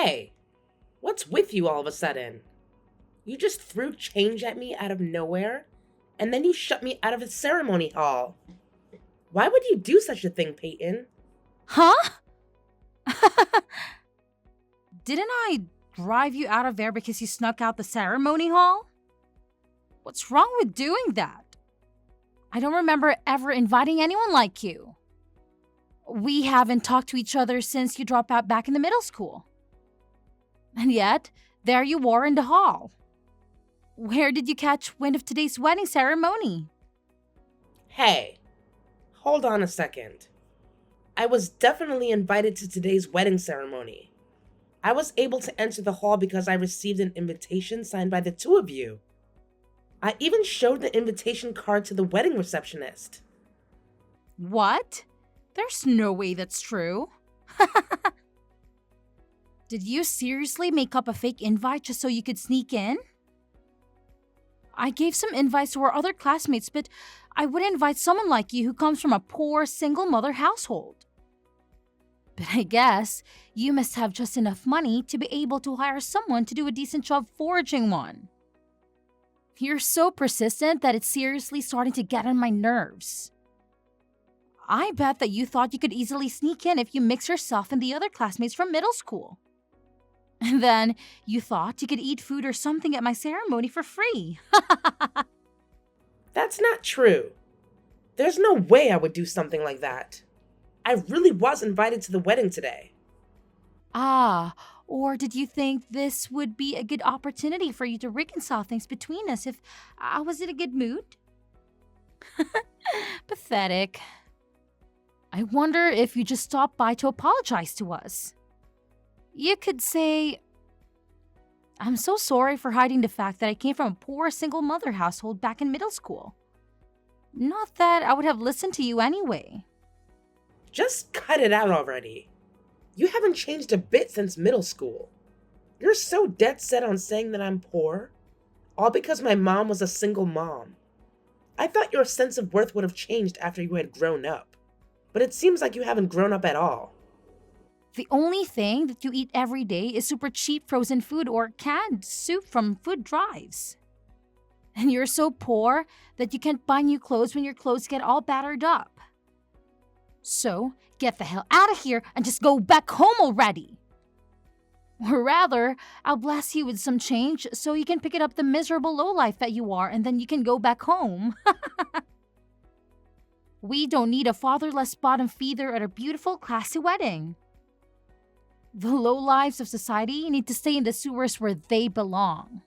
Hey, what's with you all of a sudden? You just threw change at me out of nowhere, and then you shut me out of the ceremony hall. Why would you do such a thing, Payton? Huh? Didn't I drive you out of there because you snuck out the ceremony hall? What's wrong with doing that? I don't remember ever inviting anyone like you. We haven't talked to each other since you dropped out back in the middle school. And yet, there you were in the hall. Where did you catch wind of today's wedding ceremony? Hey, hold on a second. I was definitely invited to today's wedding ceremony. I was able to enter the hall because I received an invitation signed by the two of you. I even showed the invitation card to the wedding receptionist. What? There's no way that's true. Did you seriously make up a fake invite just so you could sneak in? I gave some invites to our other classmates, but I wouldn't invite someone like you who comes from a poor single mother household. But I guess you must have just enough money to be able to hire someone to do a decent job foraging one. You're so persistent that it's seriously starting to get on my nerves. I bet that you thought you could easily sneak in if you mix yourself and the other classmates from middle school. And then you thought you could eat food or something at my ceremony for free. That's not true. There's no way I would do something like that. I really was invited to the wedding today. Or did you think this would be a good opportunity for you to reconcile things between us if I was in a good mood? Pathetic. I wonder if you just stopped by to apologize to us. You could say, I'm so sorry for hiding the fact that I came from a poor single mother household back in middle school. Not that I would have listened to you anyway. Just cut it out already. You haven't changed a bit since middle school. You're so dead set on saying that I'm poor, all because my mom was a single mom. I thought your sense of worth would have changed after you had grown up, but it seems like you haven't grown up at all. The only thing that you eat every day is super cheap frozen food or canned soup from food drives. And you're so poor that you can't buy new clothes when your clothes get all battered up. So, get the hell out of here and just go back home already. Or rather, I'll bless you with some change so you can pick it up the miserable lowlife that you are and then you can go back home. We don't need a fatherless bottom feeder at a beautiful, classy wedding. The lowlives of society need to stay in the sewers where they belong.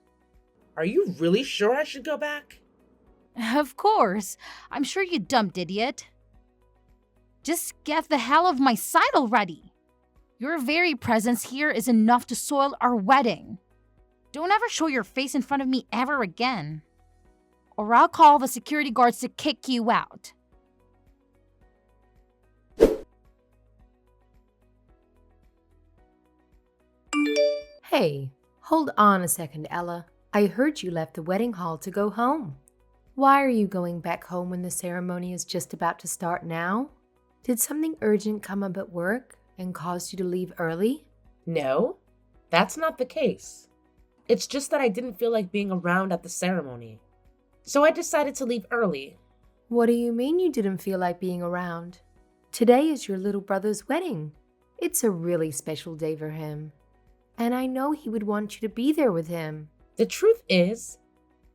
Are you really sure I should go back? Of course. I'm sure you dumb idiot. Just get the hell off my sight already. Your very presence here is enough to soil our wedding. Don't ever show your face in front of me ever again. Or I'll call the security guards to kick you out. Hey, hold on a second, Ella. I heard you left the wedding hall to go home. Why are you going back home when the ceremony is just about to start now? Did something urgent come up at work and caused you to leave early? No, that's not the case. It's just that I didn't feel like being around at the ceremony. So I decided to leave early. What do you mean you didn't feel like being around? Today is your little brother's wedding. It's a really special day for him. And I know he would want you to be there with him. The truth is,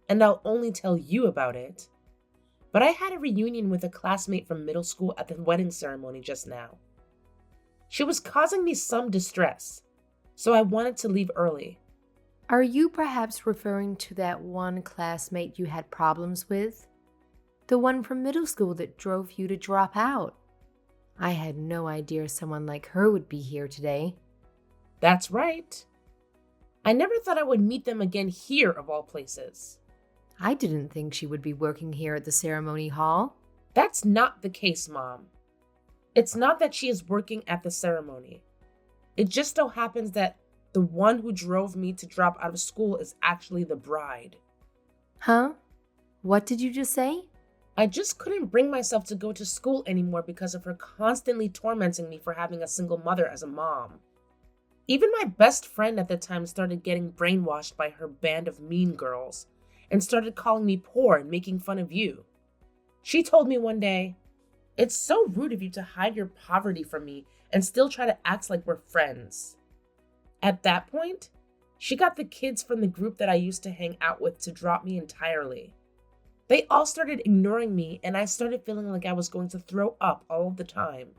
and I'll only tell you about it, but I had a reunion with a classmate from middle school at the wedding ceremony just now. She was causing me some distress, so I wanted to leave early. Are you perhaps referring to that one classmate you had problems with? The one from middle school that drove you to drop out? I had no idea someone like her would be here today. That's right. I never thought I would meet them again here of all places. I didn't think she would be working here at the ceremony hall. That's not the case, Mom. It's not that she is working at the ceremony. It just so happens that the one who drove me to drop out of school is actually the bride. Huh? What did you just say? I just couldn't bring myself to go to school anymore because of her constantly tormenting me for having a single mother as a mom. Even my best friend at the time started getting brainwashed by her band of mean girls and started calling me poor and making fun of you. She told me one day, "It's so rude of you to hide your poverty from me and still try to act like we're friends." At that point, she got the kids from the group that I used to hang out with to drop me entirely. They all started ignoring me, and I started feeling like I was going to throw up all of the time.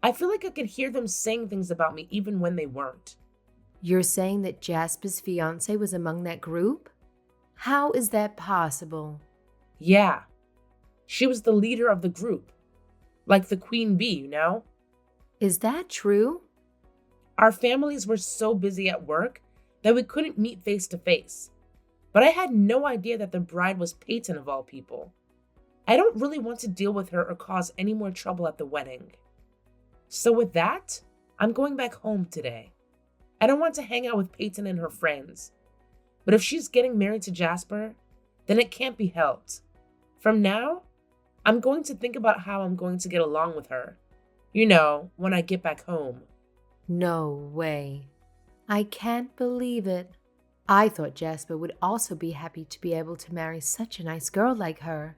I feel like I could hear them saying things about me even when they weren't. You're saying that Jasper's fiance was among that group? How is that possible? Yeah, she was the leader of the group. Like the queen bee, you know? Is that true? Our families were so busy at work that we couldn't meet face to face. But I had no idea that the bride was Payton of all people. I don't really want to deal with her or cause any more trouble at the wedding. So with that, I'm going back home today. I don't want to hang out with Payton and her friends. But if she's getting married to Jasper, then it can't be helped. From now, I'm going to think about how I'm going to get along with her. You know, when I get back home. No way. I can't believe it. I thought Jasper would also be happy to be able to marry such a nice girl like her.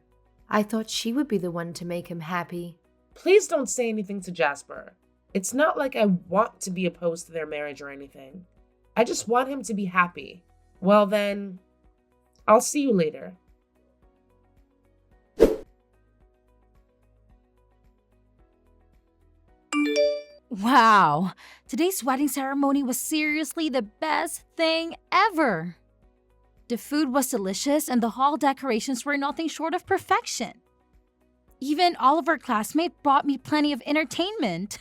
I thought she would be the one to make him happy. Please don't say anything to Jasper. It's not like I want to be opposed to their marriage or anything. I just want him to be happy. Well then, I'll see you later. Wow, today's wedding ceremony was seriously the best thing ever. The food was delicious and the hall decorations were nothing short of perfection. Even all of our classmates brought me plenty of entertainment.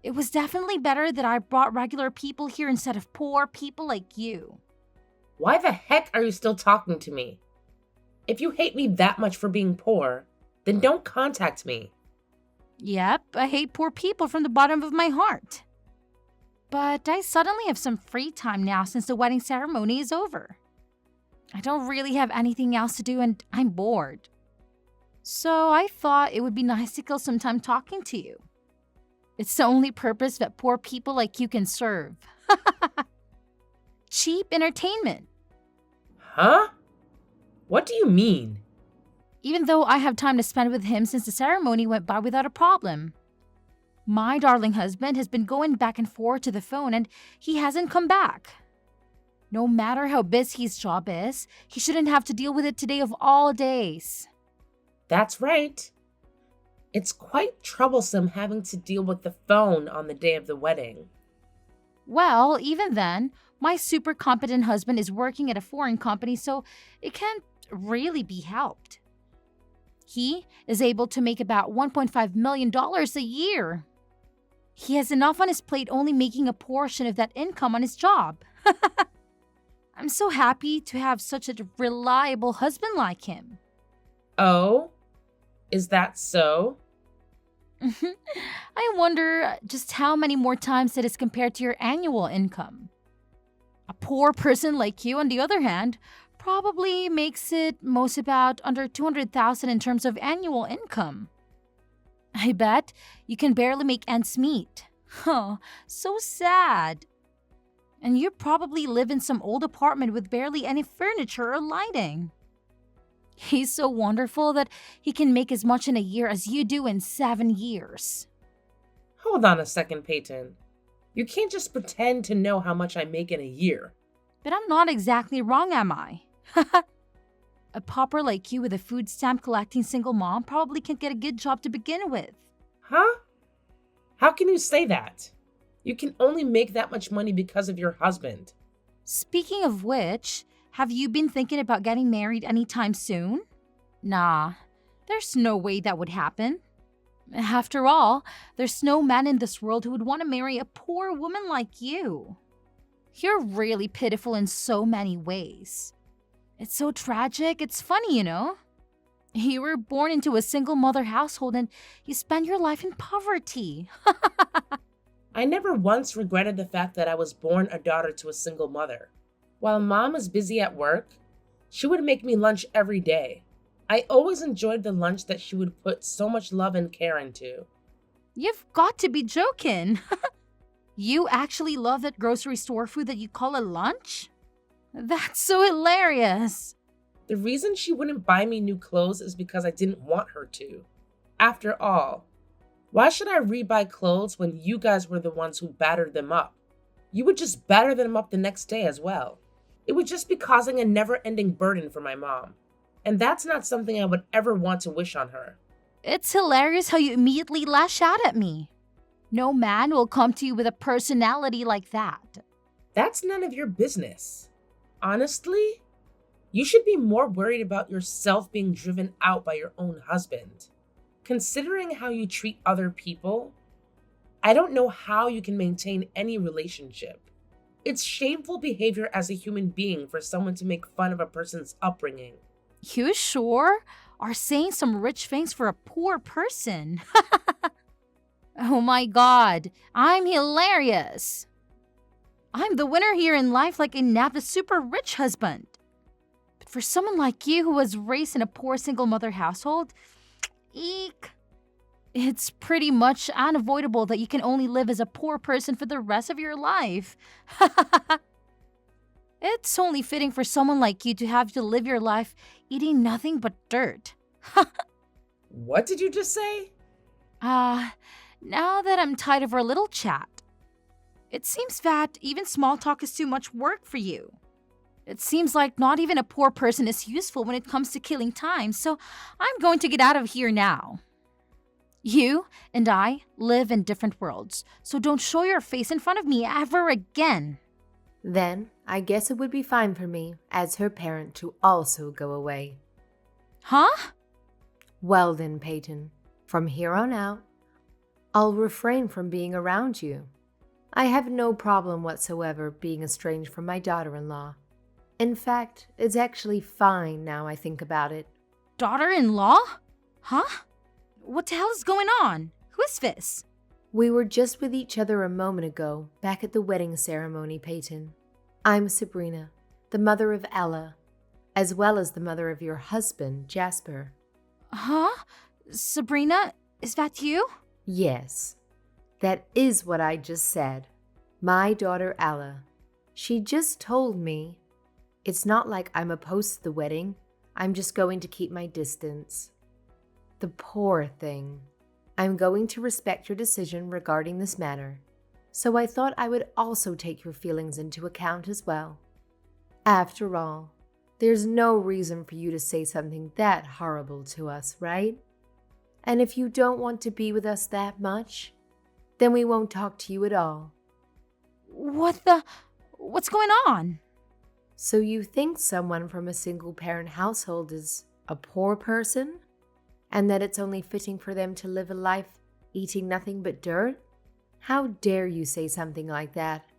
It was definitely better that I brought regular people here instead of poor people like you. Why the heck are you still talking to me? If you hate me that much for being poor, then don't contact me. Yep, I hate poor people from the bottom of my heart. But I suddenly have some free time now since the wedding ceremony is over. I don't really have anything else to do and I'm bored. So I thought it would be nice to kill some time talking to you. It's the only purpose that poor people like you can serve. Cheap entertainment. Huh? What do you mean? Even though I have time to spend with him since the ceremony went by without a problem. My darling husband has been going back and forth to the phone and he hasn't come back. No matter how busy his job is, he shouldn't have to deal with it today of all days. That's right. It's quite troublesome having to deal with the phone on the day of the wedding. Well, even then, my super competent husband is working at a foreign company, so it can't really be helped. He is able to make about $1.5 million a year. He has enough on his plate only making a portion of that income on his job. I'm so happy to have such a reliable husband like him. Oh? Is that so? I wonder just how many more times it is compared to your annual income. A poor person like you, on the other hand, probably makes it most about under $200,000 in terms of annual income. I bet you can barely make ends meet. Oh, so sad. And you probably live in some old apartment with barely any furniture or lighting. He's so wonderful that he can make as much in a year as you do in 7 years. Hold on a second, Payton. You can't just pretend to know how much I make in a year. But I'm not exactly wrong, am I? A pauper like you with a food stamp collecting single mom probably can't get a good job to begin with. Huh? How can you say that? You can only make that much money because of your husband. Speaking of which, have you been thinking about getting married anytime soon? Nah, there's no way that would happen. After all, there's no man in this world who would want to marry a poor woman like you. You're really pitiful in so many ways. It's so tragic, it's funny, you know? You were born into a single mother household and you spend your life in poverty. I never once regretted the fact that I was born a daughter to a single mother. While mom was busy at work, she would make me lunch every day. I always enjoyed the lunch that she would put so much love and care into. You've got to be joking. You actually love that grocery store food that you call a lunch? That's so hilarious. The reason she wouldn't buy me new clothes is because I didn't want her to. After all, why should I rebuy clothes when you guys were the ones who battered them up? You would just batter them up the next day as well. It would just be causing a never-ending burden for my mom. And that's not something I would ever want to wish on her. It's hilarious how you immediately lash out at me. No man will come to you with a personality like that. That's none of your business. Honestly, you should be more worried about yourself being driven out by your own husband. Considering how you treat other people, I don't know how you can maintain any relationship. It's shameful behavior as a human being for someone to make fun of a person's upbringing. You sure are saying some rich things for a poor person. Oh my god, I'm hilarious. I'm the winner here in life like I nabbed a super rich husband. But for someone like you who was raised in a poor single mother household, eek. It's pretty much unavoidable that you can only live as a poor person for the rest of your life. It's only fitting for someone like you to have to live your life eating nothing but dirt. What did you just say? Now that I'm tired of our little chat, it seems that even small talk is too much work for you. It seems like not even a poor person is useful when it comes to killing time, so I'm going to get out of here now. You and I live in different worlds, so don't show your face in front of me ever again. Then I guess it would be fine for me, as her parent, to also go away. Huh? Well then, Payton, from here on out, I'll refrain from being around you. I have no problem whatsoever being estranged from my daughter-in-law. In fact, it's actually fine now I think about it. Daughter-in-law? Huh? What the hell is going on? Who is this? We were just with each other a moment ago, back at the wedding ceremony, Payton. I'm Sabrina, the mother of Ella, as well as the mother of your husband, Jasper. Huh? Sabrina, is that you? Yes, that is what I just said. My daughter Ella. She just told me it's not like I'm opposed to the wedding. I'm just going to keep my distance. The poor thing. I'm going to respect your decision regarding this matter, so I thought I would also take your feelings into account as well. After all, there's no reason for you to say something that horrible to us, right? And if you don't want to be with us that much, then we won't talk to you at all. What's going on? So you think someone from a single-parent household is a poor person? And that it's only fitting for them to live a life eating nothing but dirt? How dare you say something like that?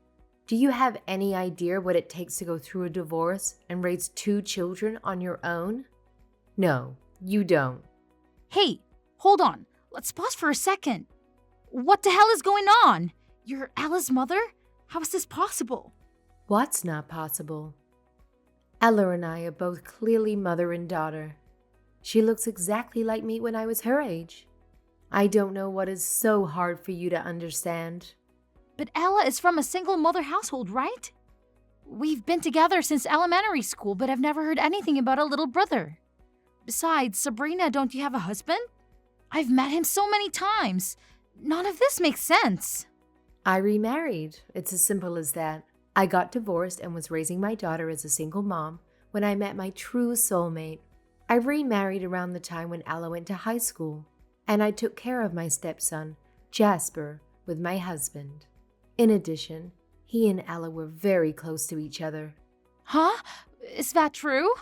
Do you have any idea what it takes to go through a divorce and raise 2 children on your own? No, you don't. Hey, hold on. Let's pause for a second. What the hell is going on? You're Ella's mother? How is this possible? What's not possible? Ella and I are both clearly mother and daughter. She looks exactly like me when I was her age. I don't know what is so hard for you to understand. But Ella is from a single mother household, right? We've been together since elementary school, but I've never heard anything about a little brother. Besides, Sabrina, don't you have a husband? I've met him so many times. None of this makes sense. I remarried. It's as simple as that. I got divorced and was raising my daughter as a single mom when I met my true soulmate. I remarried around the time when Ella went to high school, and I took care of my stepson, Jasper, with my husband. In addition, he and Ella were very close to each other. Huh? Is that true?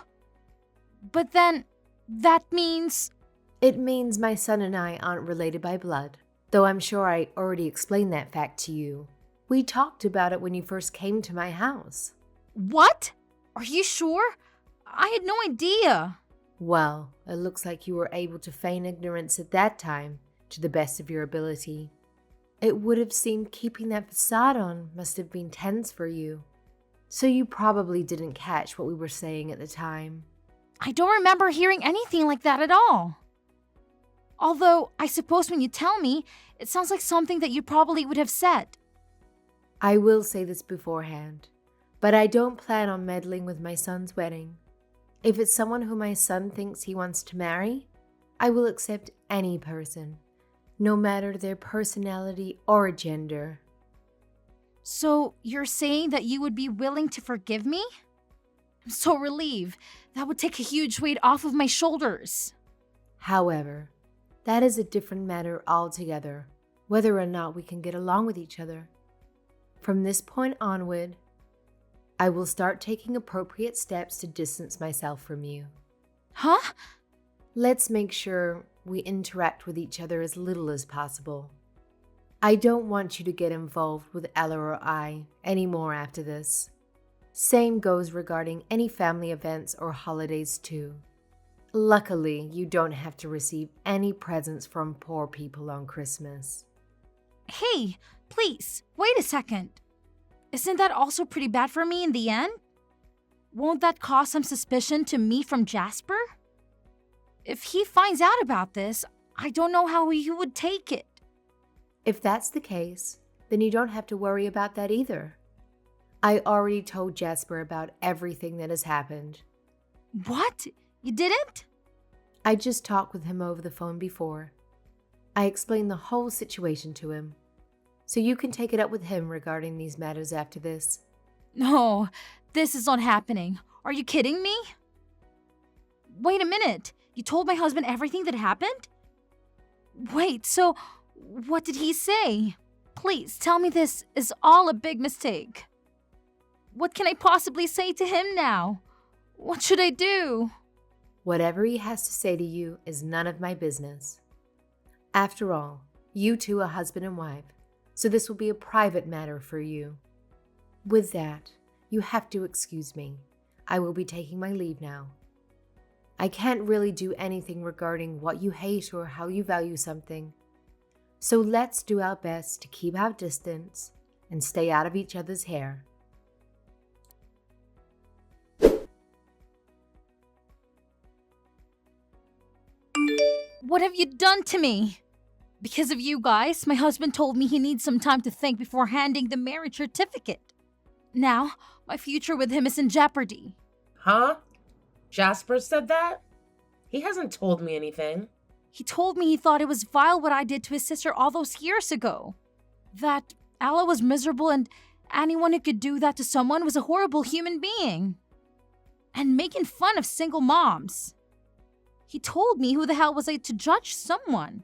But then, that means... It means my son and I aren't related by blood, though I'm sure I already explained that fact to you. We talked about it when you first came to my house. What? Are you sure? I had no idea. Well, it looks like you were able to feign ignorance at that time, to the best of your ability. It would have seemed keeping that facade on must have been tense for you. So you probably didn't catch what we were saying at the time. I don't remember hearing anything like that at all. Although, I suppose when you tell me, it sounds like something that you probably would have said. I will say this beforehand, but I don't plan on meddling with my son's wedding. If it's someone who my son thinks he wants to marry, I will accept any person, no matter their personality or gender. So you're saying that you would be willing to forgive me? I'm so relieved. That would take a huge weight off of my shoulders. However, that is a different matter altogether, whether or not we can get along with each other. From this point onward, I will start taking appropriate steps to distance myself from you. Huh? Let's make sure we interact with each other as little as possible. I don't want you to get involved with Ella or I anymore after this. Same goes regarding any family events or holidays too. Luckily, you don't have to receive any presents from poor people on Christmas. Hey, please, wait a second. Isn't that also pretty bad for me in the end? Won't that cause some suspicion to me from Jasper? If he finds out about this, I don't know how he would take it. If that's the case, then you don't have to worry about that either. I already told Jasper about everything that has happened. What? You didn't? I just talked with him over the phone before. I explained the whole situation to him. So you can take it up with him regarding these matters after this. No, this is not happening. Are you kidding me? Wait a minute. You told my husband everything that happened? Wait, so what did he say? Please tell me this is all a big mistake. What can I possibly say to him now? What should I do? Whatever he has to say to you is none of my business. After all, you two are husband and wife, so this will be a private matter for you. With that, you have to excuse me. I will be taking my leave now. I can't really do anything regarding what you hate or how you value something. So let's do our best to keep our distance and stay out of each other's hair. What have you done to me? Because of you guys, my husband told me he needs some time to think before handing the marriage certificate. Now, my future with him is in jeopardy. Huh? Jasper said that? He hasn't told me anything. He told me he thought it was vile what I did to his sister all those years ago. That Ella was miserable and anyone who could do that to someone was a horrible human being. And making fun of single moms. He told me who the hell was I to judge someone?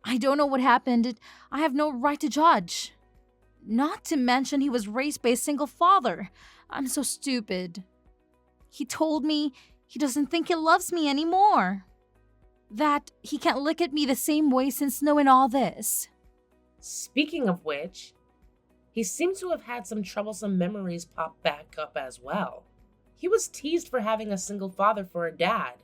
I don't know what happened and I have no right to judge. Not to mention he was raised by a single father. I'm so stupid. He told me he doesn't think he loves me anymore. That he can't look at me the same way since knowing all this. Speaking of which, he seems to have had some troublesome memories pop back up as well. He was teased for having a single father for a dad.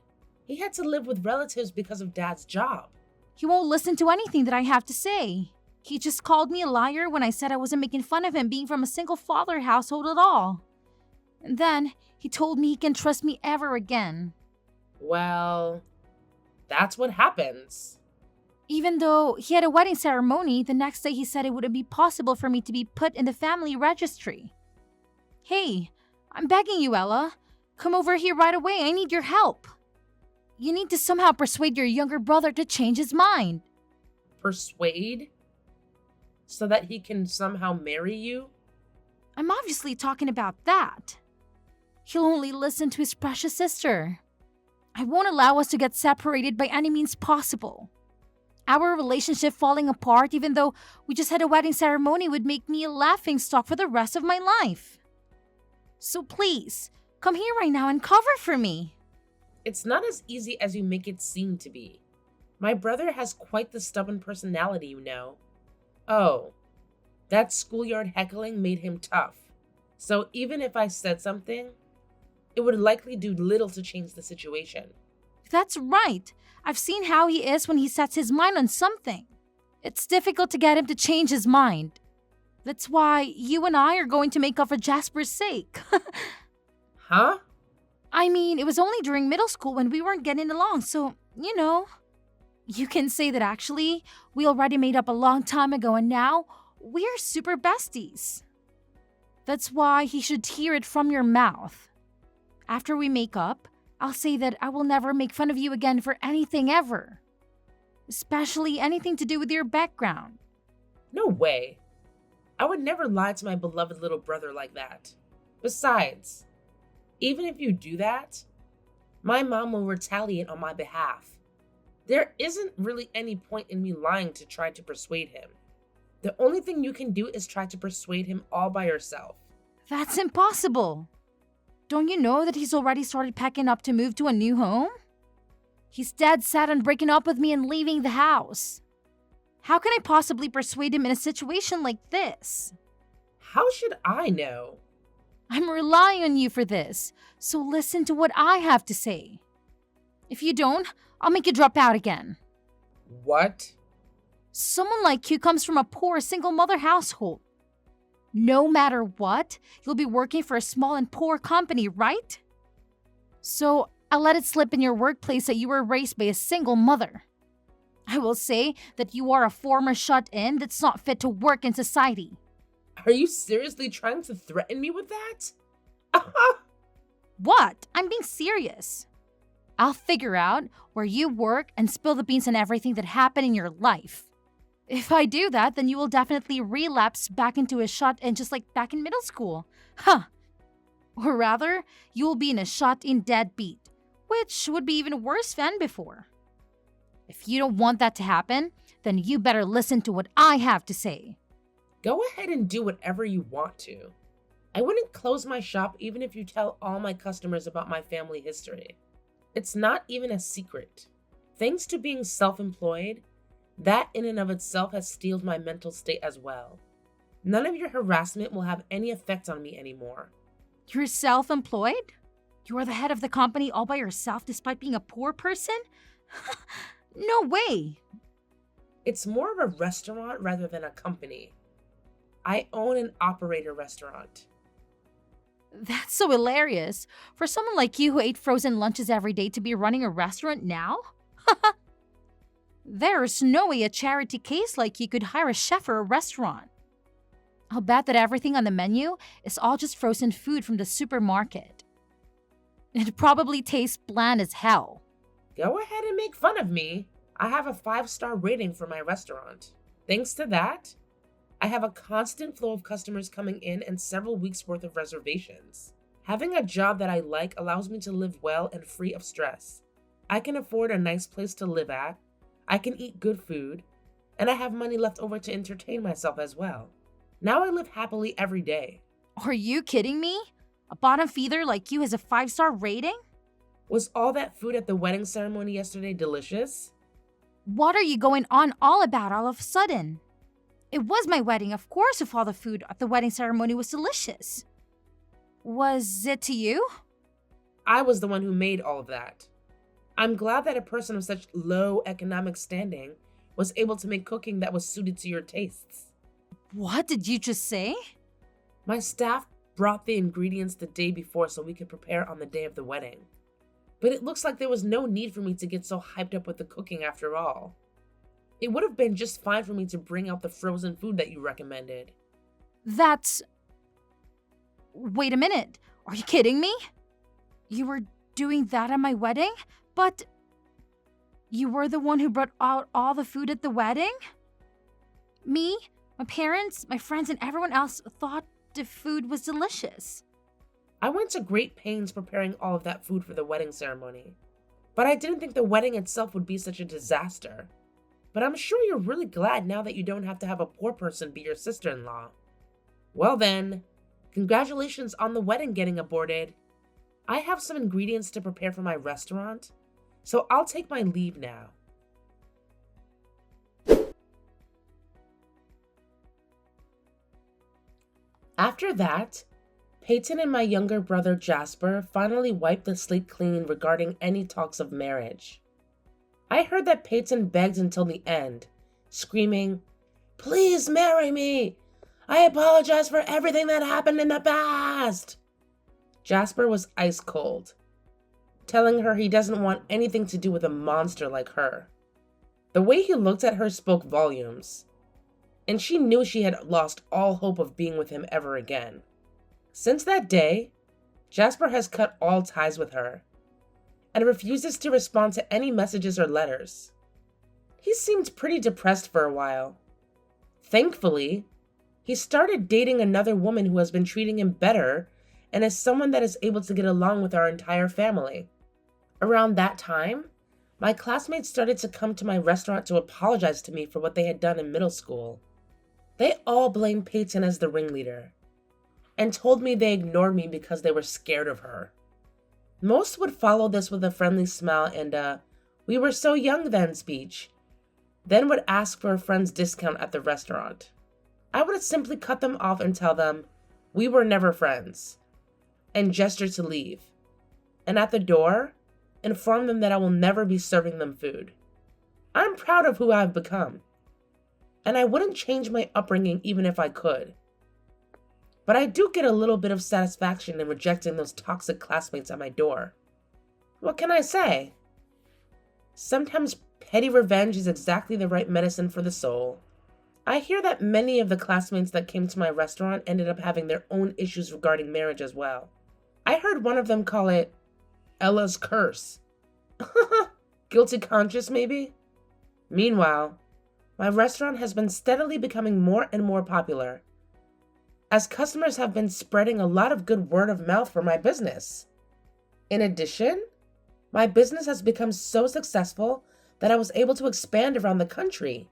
He had to live with relatives because of Dad's job. He won't listen to anything that I have to say. He just called me a liar when I said I wasn't making fun of him being from a single father household at all. And then he told me he can trust me ever again. Well, that's what happens. Even though he had a wedding ceremony, the next day he said it wouldn't be possible for me to be put in the family registry. Hey, I'm begging you, Ella. Come over here right away. I need your help. You need to somehow persuade your younger brother to change his mind. Persuade? So that he can somehow marry you? I'm obviously talking about that. He'll only listen to his precious sister. I won't allow us to get separated by any means possible. Our relationship falling apart, even though we just had a wedding ceremony, would make me a laughingstock for the rest of my life. So please, come here right now and cover for me. It's not as easy as you make it seem to be. My brother has quite the stubborn personality, you know. Oh, that schoolyard heckling made him tough. So even if I said something, it would likely do little to change the situation. That's right. I've seen how he is when he sets his mind on something. It's difficult to get him to change his mind. That's why you and I are going to make up for Jasper's sake. Huh? I mean, it was only during middle school when we weren't getting along, so, you know. You can say that actually, we already made up a long time ago and now, we're super besties. That's why he should hear it from your mouth. After we make up, I'll say that I will never make fun of you again for anything ever. Especially anything to do with your background. No way. I would never lie to my beloved little brother like that. Besides, even if you do that, my mom will retaliate on my behalf. There isn't really any point in me lying to try to persuade him. The only thing you can do is try to persuade him all by yourself. That's impossible. Don't you know that he's already started packing up to move to a new home? He's dead set on breaking up with me and leaving the house. How can I possibly persuade him in a situation like this? How should I know? I'm relying on you for this, so listen to what I have to say. If you don't, I'll make you drop out again. What? Someone like you comes from a poor single mother household. No matter what, you'll be working for a small and poor company, right? So I'll let it slip in your workplace that you were raised by a single mother. I will say that you are a former shut-in that's not fit to work in society. Are you seriously trying to threaten me with that? What? I'm being serious. I'll figure out where you work and spill the beans on everything that happened in your life. If I do that, then you will definitely relapse back into a shut-in just like back in middle school. Or rather, you will be in a shut-in deadbeat, which would be even worse than before. If you don't want that to happen, then you better listen to what I have to say. Go ahead and do whatever you want to. I wouldn't close my shop even if you tell all my customers about my family history. It's not even a secret. Thanks to being self-employed, that in and of itself has steeled my mental state as well. None of your harassment will have any effect on me anymore. You're self-employed? You are the head of the company all by yourself despite being a poor person? No way. It's more of a restaurant rather than a company. I own and operate a restaurant. That's so hilarious. For someone like you who ate frozen lunches every day to be running a restaurant now? There's no way a charity case like you could hire a chef for a restaurant. I'll bet that everything on the menu is all just frozen food from the supermarket. It probably tastes bland as hell. Go ahead and make fun of me. I have a 5-star rating for my restaurant. Thanks to that, I have a constant flow of customers coming in and several weeks' worth of reservations. Having a job that I like allows me to live well and free of stress. I can afford a nice place to live at, I can eat good food, and I have money left over to entertain myself as well. Now I live happily every day. Are you kidding me? A bottom feeder like you has a 5-star rating? Was all that food at the wedding ceremony yesterday delicious? What are you going on all about all of a sudden? It was my wedding, of course, if all the food at the wedding ceremony was delicious. Was it to you? I was the one who made all of that. I'm glad that a person of such low economic standing was able to make cooking that was suited to your tastes. What did you just say? My staff brought the ingredients the day before so we could prepare on the day of the wedding. But it looks like there was no need for me to get so hyped up with the cooking after all. It would have been just fine for me to bring out the frozen food that you recommended. That's... Wait a minute. Are you kidding me? You were doing that at my wedding? But... You were the one who brought out all the food at the wedding? Me, my parents, my friends, and everyone else thought the food was delicious. I went to great pains preparing all of that food for the wedding ceremony. But I didn't think the wedding itself would be such a disaster. But I'm sure you're really glad now that you don't have to have a poor person be your sister-in-law. Well then, congratulations on the wedding getting aborted. I have some ingredients to prepare for my restaurant, so I'll take my leave now. After that, Payton and my younger brother Jasper finally wiped the slate clean regarding any talks of marriage. I heard that Payton begged until the end, screaming, "Please marry me! I apologize for everything that happened in the past!" Jasper was ice cold, telling her he doesn't want anything to do with a monster like her. The way he looked at her spoke volumes. and she knew she had lost all hope of being with him ever again. Since that day, Jasper has cut all ties with her and refuses to respond to any messages or letters. He seemed pretty depressed for a while. Thankfully, he started dating another woman who has been treating him better and is someone that is able to get along with our entire family. Around that time, my classmates started to come to my restaurant to apologize to me for what they had done in middle school. They all blamed Payton as the ringleader and told me they ignored me because they were scared of her. Most would follow this with a friendly smile and "we were so young then" speech, then would ask for a friend's discount at the restaurant. I would simply cut them off and tell them we were never friends, and gesture to leave, and at the door, inform them that I will never be serving them food. I'm proud of who I've become, and I wouldn't change my upbringing even if I could. But I do get a little bit of satisfaction in rejecting those toxic classmates at my door. What can I say? Sometimes petty revenge is exactly the right medicine for the soul. I hear that many of the classmates that came to my restaurant ended up having their own issues regarding marriage as well. I heard one of them call it Ella's curse. Guilty conscience, maybe? Meanwhile, my restaurant has been steadily becoming more and more popular, as customers have been spreading a lot of good word of mouth for my business. In addition, my business has become so successful that I was able to expand around the country.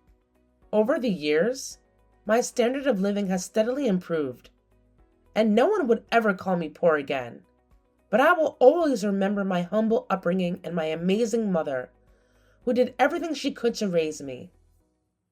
Over the years, my standard of living has steadily improved, and no one would ever call me poor again. But I will always remember my humble upbringing and my amazing mother, who did everything she could to raise me.